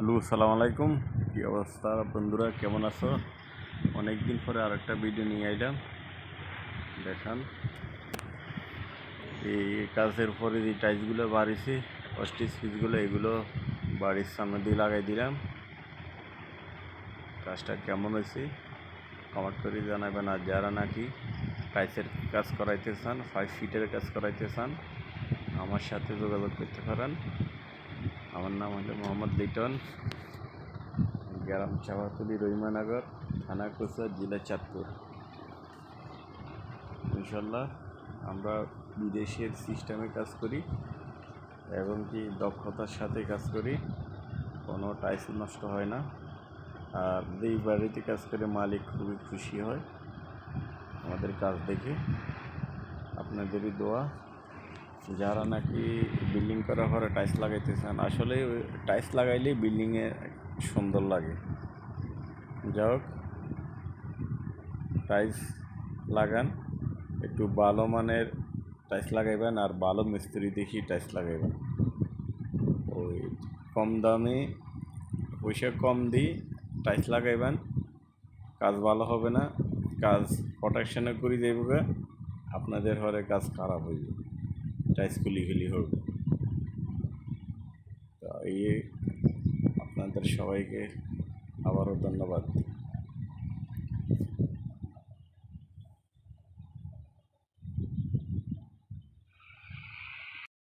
Hello, আসসালামু আলাইকুম। কী অবস্থা বন্ধুরা, কেমন আছো? অনেক দিন পরে আরেকটা ভিডিও নিয়ে আইলাম। দেখান এই কাজের উপরে যে টাইলসগুলো বাড়িছি, অস্টিচ পিসগুলো, এগুলো বাড়ির সামনে দিয়ে লাগাই দিলাম। কাজটা কেমন হয়েছে কমেন্ট করে জানাবেন। আর যারা নাকি টাইলসের কাজ করাইতে চান, 5 ফিটের কাজ করাইতে চান, আমার সাথে যোগাযোগ করতে পারেন। আমার নাম হলো মোহাম্মদ লিটন, গ্রাম চাপাতলি, রহিমানগর, থানা কোচা, জেলা চাঁদপুর। ইনশাল্লাহ আমরা বিদেশের সিস্টেমে কাজ করি এবং কি দক্ষতার সাথে কাজ করি, কোনো টাইলস নষ্ট হয় না। আর যেই বাড়িতে কাজ করে মালিক খুবই খুশি হয় আমাদের কাজ দেখে। আপনাদেরই দোয়া। যারা নাকি বিল্ডিং করার পরে টাইলস লাগাইতে চান, আসলে টাইলস লাগাইলেই বিল্ডিংয়ে সুন্দর লাগে। যাই হোক, টাইলস লাগান, একটু ভালো মানের টাইলস লাগাইবেন আর ভালো মিস্ত্রি দেখি টাইলস লাগাইবেন। ওই কম দামে, পয়সা কম দিয়ে টাইলস লাগাইবেন, কাজ ভালো হবে না, কাজ প্রোটেকশনে করে দেবে, আপনাদের ঘরে কাজ খারাপ হইবে, টাইলস খুলি হবে। তো এই আপনাদের সবাইকে আবারও ধন্যবাদ।